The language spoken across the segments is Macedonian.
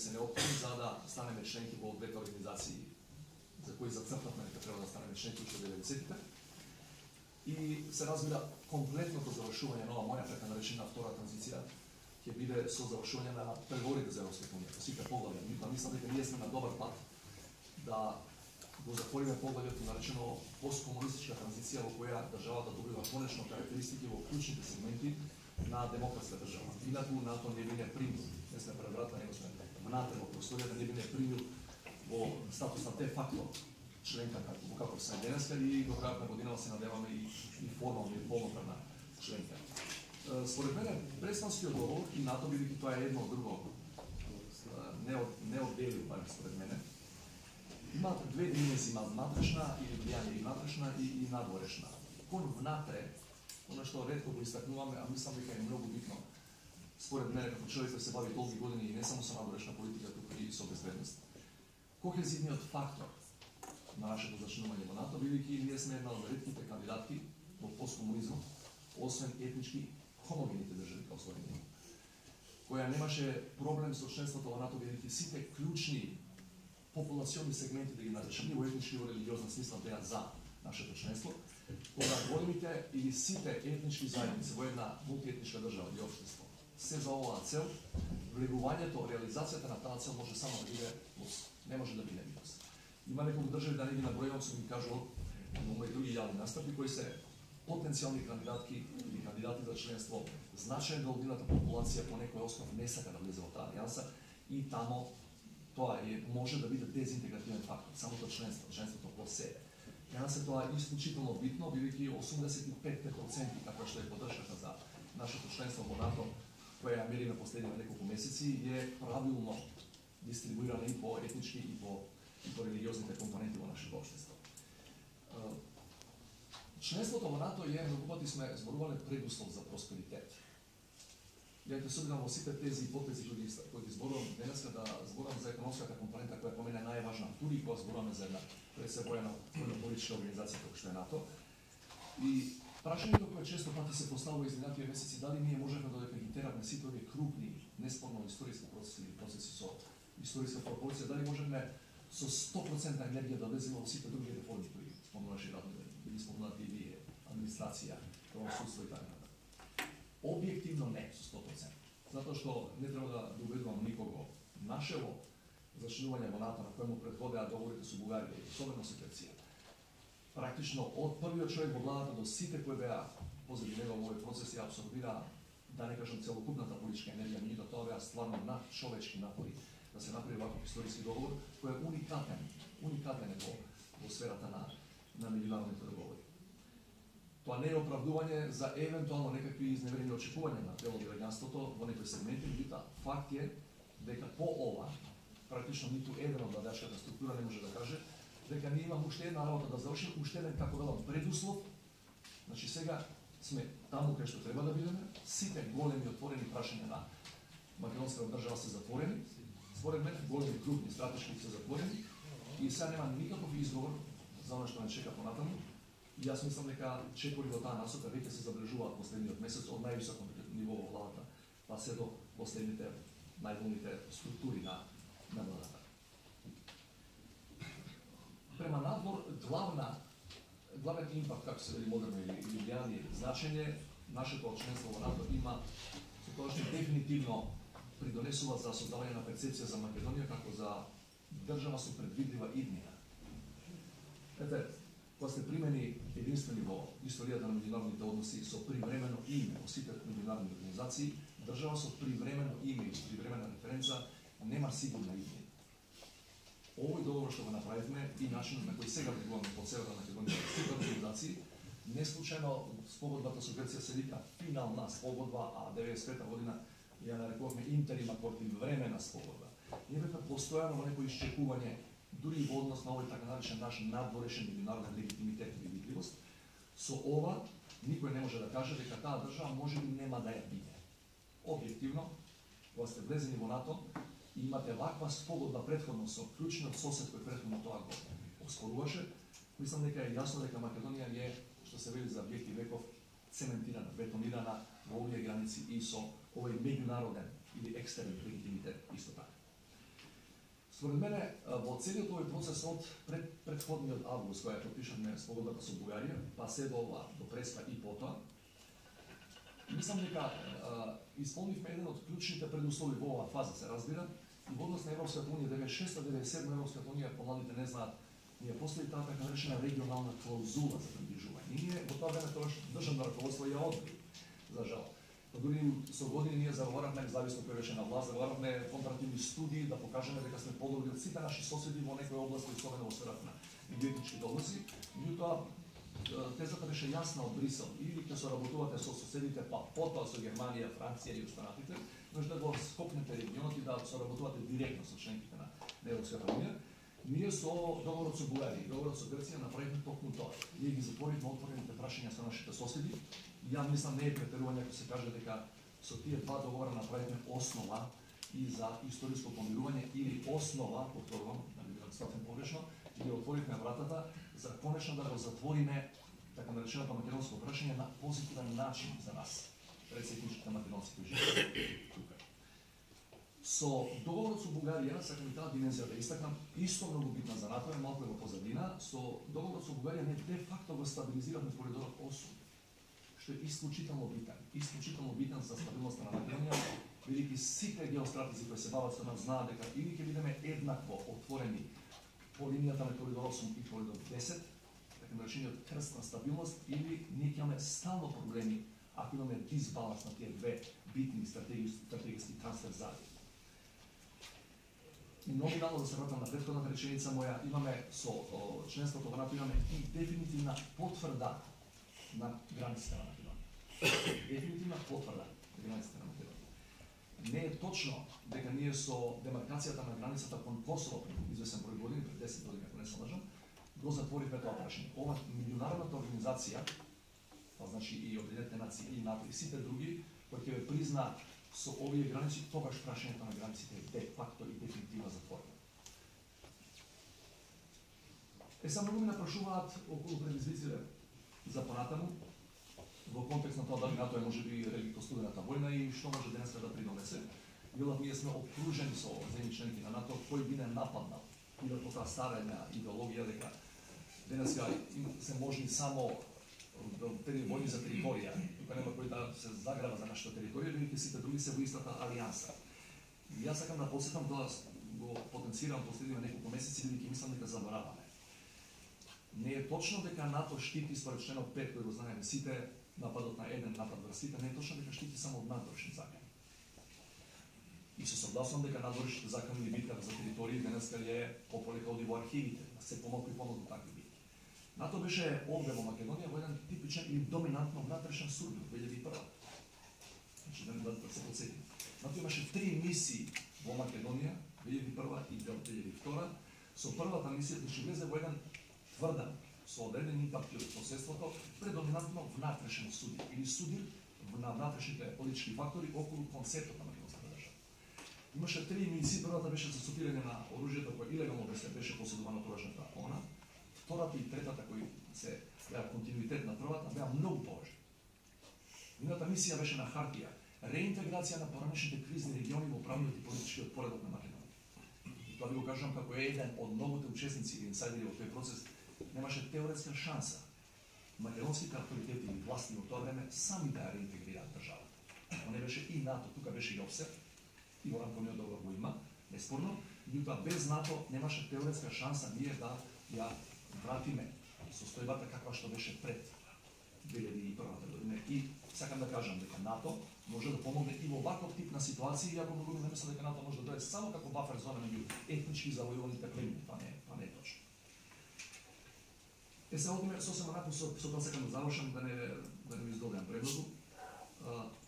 се необходни за да станеме членки во двете организации за кои зацртавме дека треба да станеме членки уште 90-тите. И се разбира комплетното завршување на ова моја така наречена втора транзиција ќе биде со завршување на преговорите за Европската унија, по сите поглавја. Мислам дека ние сме на добар пат да го затвориме поглавјето наречено посткомунистичка транзиција во која државата добива конечно карактеристики во клучните сегменти на демократска држава. Инаку НАТО не биде примил, не сме пред врата, него сме внатре во просторијата, не биде примил во статус на де-факто членка како се денеска и до крајот на годинава се надеваме и формално и полноправна членка. Според мене Престанскиот договор и НАТО, бидејќи тоа е едно од друго не одделив, барем според мене, има две димензии, има внатрешна или влијание и внатрешна и надворешна. Кон внатре, оно што ретко го истакнуваме, а мислам дека е многу битно, според мене како човек кој се бави долги години и не само со надворешна политика, туку и со безбедност. Кохезивниот фактор на нашето зачинување во НАТО, бидејќи ние сме една од ретките кандидатки во посткомунизмот, освен етнички хомогените држави како Словенија, која немаше проблем со членството во НАТО, бидејќи сите клучни популациони сегменти, да ги наречем, во етнички и во религиозна смисла беа за нашето членство, кога големите или сите етнички заедници во една мултиетничка држава или општество се за оваа цел, влегувањето, реализацијата на таа цел може само да биде плюс, не може да биде минус. Има неколку држави, да не ги набројувам, сум ги кажал во мои други јавни настапи, кои се потенцијални кандидатки или кандидати за членство, значајно дел од нивната популација по некој основ не сака да влезе во таа алијанса и тамо тоа може да биде дезинтегративен фактор, самото членството по себе. За нас е тоа исклучително битно, бидејќи 85% како што е поддршката за нашето членство во НАТО, која ја мериме последниве неколку месеци, е правилно дистрибуирана и по етнички и по религиозните компоненти во нашето општество. Членството во НАТО е, многу пати сме зборувале, предуслов за просперитет. Ја ќе собирам во сите тези ипотези кои ги зборувам денеска, да зборувам за економската компонента која по мене е најважна, дури кога зборуваме за една пресебојана војно-политичка организација како што е НАТО. И прашањето кое често пати се поставува изминативе месеци, дали ние можеме додека ги тераме сите овие крупни, неспорно историски процеси или процеси со историска пропорција, дали можеме со 100% енергија да влеземе во сите други реформи кои спомнуваше Радмир, или спомнати и вие, администрација, правосудство и така натаму. Објективно не со 100%. Затоа што не треба да убедувам никого. Нашево зачинување во НАТО, на кој му претходеа договорите со Бугарија и особено со Грција, практично од првиот човек во владата до сите кои беа позади него во овој процес ја абсорбира, да не кажам целокупната политичка енергија, меѓутоа тоа беа стварно надчовечки напори да се направи ваков историски договор кој е уникатен во сферата на меѓународните договори. Тоа не е оправдување за евентуално некакви изневерени очекувања на дел од граѓанството во некои сегменти, меѓутоа факт е дека по ова практично ниту еден од владачката структура не може да каже дека ние имаме уште една работа да завршиме, уште еден, како велам, предуслов. Значи сега сме таму кај што треба да бидеме, сите големи отворени прашања на македонската држава се затворени, според мене големи крупни стратешки се затворени и сега нема никаков изговор за она што не чека понатаму. И јас мислам дека чекори во таа насока веќе се забележуваат последниот месец од највисоко ниво во владата, па се до последните најголемите структури на владата. Према надвор, главен импакт, како се вели модерно или влијание, значење, нашето членство во НАТО има со тоа што дефинитивно придонесува за создавање на перцепција за Македонија како за држава со предвидлива иднина. Ете, кога сте примени единствени во историјата на меѓународните односи со привремено име во сите меѓународни организации, држава со привремено име и привремена референца нема сигурна иднина. Овој договор што го направивме и начинот на кој сега влегуваме под Северна Македонија во сите организации, не случајно спогодбата со Грција се вика финална спогодба, а 95-та година ја нарекувавме интерим акорд или времена спогодба. Ние бевме постојано во некој исчекување, дури и во однос на овој така наречен наш надворешен меѓународен легитимитет и видливост. Со ова никој не може да каже дека таа држава може би нема да ја биде. Објективно, кога сте влезени во НАТО и имате ваква спогодба претходно со клучниот сосед кој претходно тоа го оспоруваше, мислам дека е јасно дека Македонија е, што се вели за веки веков, цементирана, бетонирана во овие граници и со овој меѓународен или екстерен легитимитет исто така. Според мене, во целиот овој процес од предходниот август, која подпишавме спогодбата со Бугарија, па се до ова, до Преспа и потоа, мислам дека исполнивме еден од клучните предуслови во оваа фаза, се разбира, и во однос на Европската унија, 96-97 Европската унија, помладите не знаат, ние постои таа така наречена регионална клаузула за приближување. И ние во тоа време тоа државно раководство ја одби, за жал. Дури со години ние заговаравме, независно кој беше на власт, заговаравме компаративни студии да покажеме дека сме подобри од сите наши соседи во некои области, особено во сферата на енергетичките области. Меѓутоа, тезата беше јасна од Брисел. Или ќе соработувате со соседите, па потоа со Германија, Франција и останатите, може да го скопнете регионот и да соработувате директно со членките на Европската унија. Ние со договорот со Бугарија и договорот со Грција направивме токму тоа. Ние ги затворивме отворените прашања со нашите соседи. Ја мислам не е претерување ако се каже дека со тие два договора направивме основа и за историско помирување или основа, повторувам, да би било статен погрешно, и ги отворивме вратата за конечно да го затвориме така нареченото македонско прашање на позитивен начин за нас, председничките македонци кои живеат тука. Со договорот со Бугарија, сакам и таа димензија да истакнам, исто многу битна за НАТО, малку во позадина, со договорот со Бугарија не де факто го стабилизиравме коридорот 8, што е исклучително битен за стабилноста на Македонија, бидејќи сите геостратези кои се бават со нас знаат дека или ќе бидеме еднакво отворени по линијата на коридор 8 и коридор 10, така наречениот крст на стабилност, или ние ќе имаме стално проблеми ако имаме дисбаланс на тие две битни стратегиски трансферзали. И номинално да се вратам на претходната реченица моја, имаме со членството во НАТО имаме и дефинитивна потврда на границите на Македонија. Дефинитивна потврда на границите на Македонија. Не е точно дека ние со демаркацијата на границата кон Косово пред известен број години, пред 10 години, ако не се лажам, го затворивме тоа прашање. Ова меѓународната организација, па значи и Обединетите нации и НАТО и сите други, кои ќе ве призна со овие граници, тогаш прашањето на границите е де факто и дефинитивно затворено. Сега многу ми напрашуваат околу предизвиците за понатаму, во контекст на тоа дали НАТО е можеби реликт студената војна и што може денеска да придонесе. Велат ние сме окружени со земји членки на НАТО, кој би не нападнал. Или по таа стара една идеологија дека денеска се можни само војни за територија, тука нема кој да се заграва за нашата територија, бидејќи сите други се во истата алијанса. И јас сакам да подсетам тоа, го потенцирам последниве неколку месеци, бидејќи мислам дека забораваме. Не е точно дека НАТО штити според членот 5 кој го знаеме сите, нападот на еден напад врз сите, не е точно дека штити само од надворешни закани. И се согласувам дека надворешните закани или битка за територија денеска е пополека оди во архивите, се помалку и помалку такви битки. НАТО беше овде во Македонија во еден типичен или доминантно внатрешен сурдир 2001. Значи да се подсетим. НАТО имаше 3 мисии во Македонија 2001 и 2002. Со првата мисија ќе влезе во еден тврден со одреден импакт од соседството, предоминантно внатрешен судир или судир на внатрешните политички фактори околу концептот на македонската држава. Имаше 3 мисии, првата беше за сопирање на оружјето кое илегално беше поседувано тогашната ОНА. Втората и третата кои се беа континуитет на првата беа многу поважни. Едната мисија беше на хартија реинтеграција на поранешните кризни региони во правниот и политичкиот поредок на Македонија. И тоа ви го кажам како еден од многуте учесници или инсайдери во тој процес, немаше теоретска шанса македонските авторитети и власти во тоа време сами да ја реинтегрираат државата. Но не беше и НАТО, тука беше и ОПСЕ, и во рамковниот договор го има, неспорно, меѓутоа без НАТО немаше теоретска шанса ние да ја вратиме состојбата каква што беше пред 2001 година. И сакам да кажам дека НАТО може да помогне и во ваков тип на ситуации, иако многу не мислам дека НАТО може да дојде само како бафер зона меѓу етнички завојуваните племени, тоа не е точно. Се одиме сосема онаку со тоа сакам да завршам, да не ми издолгам предлогу.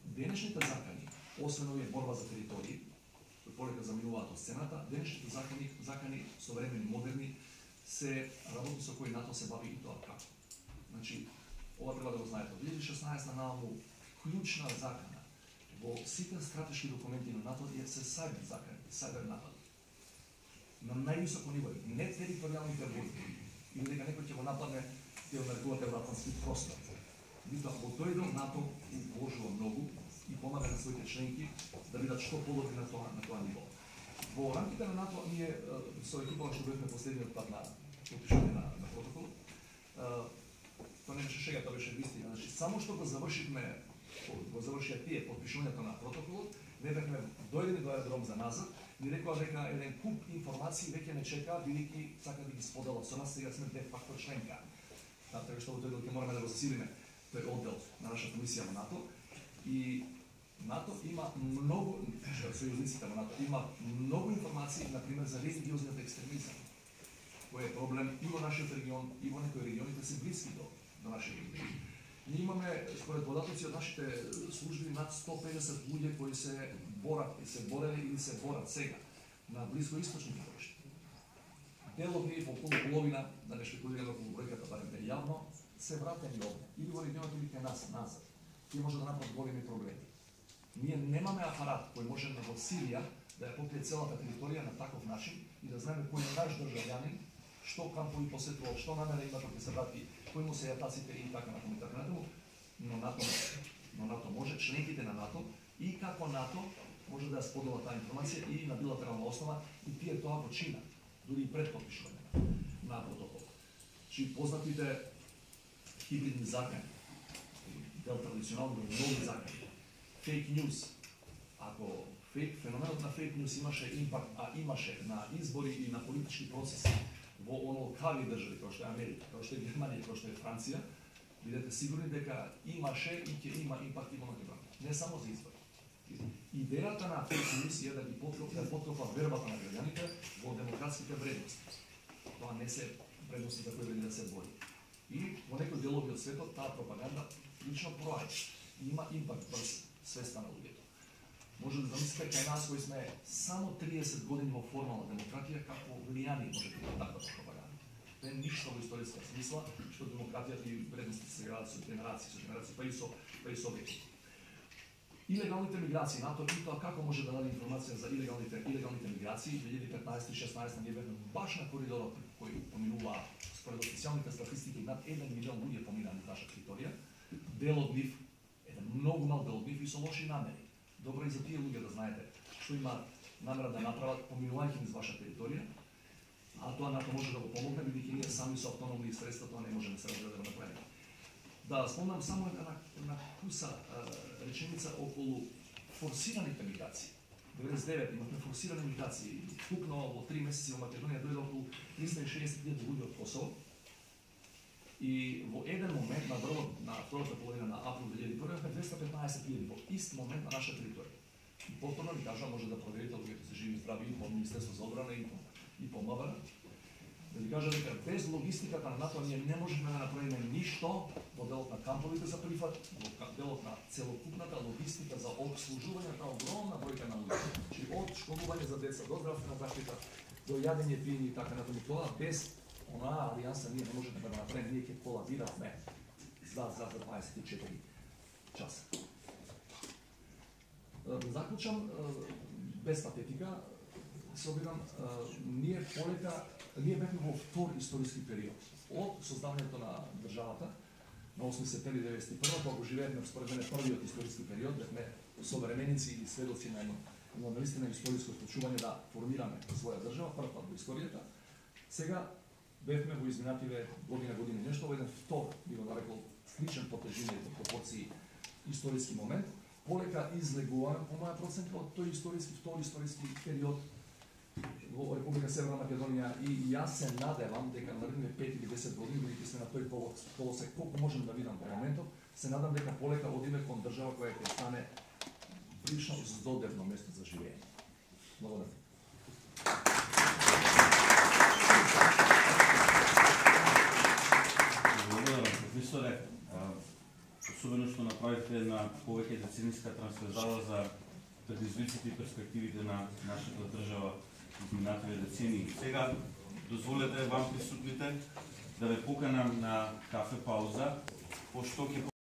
Денешните закани, освен овие борба за територии, кои полека заминуваат од сцената, денешните закани современи, модерни, се работи со кои НАТО се бави и тоа како. Значи, ова треба да го знаете. Од 2016 нааму клучна закана во сите стратешки документи на НАТО се сайбер закани, сайбер напади. На највисоко ниво, не територијалните војни, или дека некој ќе го нападне, ќе го нарекувате евроатлантски простор. Меѓутоа, во тој дел НАТО вложува многу и помага на своите членки да бидат што подобри на тоа ниво. Во рамките на НАТО ние со екипа што бевме последниот пат на подпишување на протокол, тоа не беше шега, тоа беше вистина. Значи, само што го завршија тие подпишувањето на протоколот, не бевме дојдени до аеродром за назад, ни рекоа дека еден куп информации веќе не чека, бидејќи сака да ги споделат со нас, сега сме де факто членка. Така што во тој дел ќе мораме да го засилиме тој оддел на нашата мисија во НАТО. И НАТО има многу, сојузниците на НАТО, има многу информации, например, за религиозниот екстремизам, кој е проблем и во нашиот регион, и во некои регионите се блиски до нашиот регион. Ние имаме, според податоци од нашите служби, над 150 луѓе кои се борели или се борат сега на близкоисточните боишти. Дел од нив, околу половина, да не шпекулираме околу бројката, барем не јавно, се вратени овде, или во регионот или кај нас, назад. Тие може да направат големи проблеми. Ние немаме апарат кој може во Сирија да ја покрие целата територија на таков начин и да знаеме кој е наш државјанин, што кампови посетувал, што намера има да се врати, кои му се јатаците и така натаму, но НАТО може, членките на НАТО и како НАТО може да ја сподела таа информација и на билатерална основа и тие тоа го чинат, дури и пред подпишување на протокол. Чи познатите хибридни закани, дел традиционални нови закани, фейк ньюс. Ако феноменот на фейк ньюс имаше импакт, а имаше на избори и на политички процеси во онолкави држави, како што е Америка, како што е Германија, како што е Франција, бидете сигурни дека имаше и ќе има импакт и во Македонија. Не само за избори. Идејата на фейк ньюс е да ги поткопа вербата на граѓаните во демократските вредности. Тоа не се вредности за кои вели да се бори. И во некои делови од светот таа пропаганда лично проаѓа. Има импакт врз свеста на луѓето. Може да замислите кај нас кои сме само 30 години во формална демократија, какво влијание може да има таква пропаганда. Не ништо во историска смисла, што демократијата и вредностите се градат со генерации, па и со веки. Илегалните миграции, НАТО и тоа како може да даде информација за илегалните миграции. 2015-16 ние бевме баш на коридорот кој поминува според официјалните статистики над 1 милион луѓе поминаа на наша територија. Дел од нив, еден многу мал дел од нив и со лоши намери. Добро и за тие луѓе да знаете што има намера да направат поминувајќи низ ваша територија, а тоа НАТО може да го помогне, бидејќи ние сами со автономни средства тоа не можеме се разбира да го направиме. Да спомнам само една куса реченица околу форсираните миграции. 99 имавме форсирани миграции. Вкупно во 3 месеци во Македонија дојде околу 360.000 луѓе од Косово. И во еден момент на врвот на втората половина на април 2001 имавме 215.000 во ист момент на наша територија. И повторно ви кажам, може да проверите луѓето се живи и здрави и по Министерство за одбрана и по МВР. Да ви кажа дека без логистиката на НАТО ние не можеме да направиме ништо во делот на камповите за прифат, во делот на целокупната логистика за обслужување на огромна бројка на луѓе. Значи од школување за деца до здравствена заштита, до јадење, пиење и така натаму. Тоа без онаа алијанса ние не можеме да го направиме, ние ќе колабиравме за 24 часа. Да заклучам, без патетика, се обидам, ние бевме во втор историски период. Од создавањето на државата, на 8 септември 1991, кога го живеевме според мене првиот историски период, бевме современици и сведоци на едно наистина историско случување да формираме своја држава, прв пат во историјата. Сега бевме во изминативе години нешто, во еден втор, би го нарекол, сличен по тежина и по пропорции историски момент, полека излегуваме по моја проценка од тој втор историски период во Република Северна Македонија и јас се надевам дека наредните 5 или 10 години, бидејќи сме на тој полосек, колку можам да видам во моментот, се надам дека полека одиме кон држава која ќе стане прилично здодевно место за живење. Благодарам. Благодарам, професоре. Особено што направите една повеќе децениска трансферзала за предизвиците и перспективите на нашата држава изминативе децении. Сега дозволете вам присутните да ве поканам на кафе пауза, пошто ќе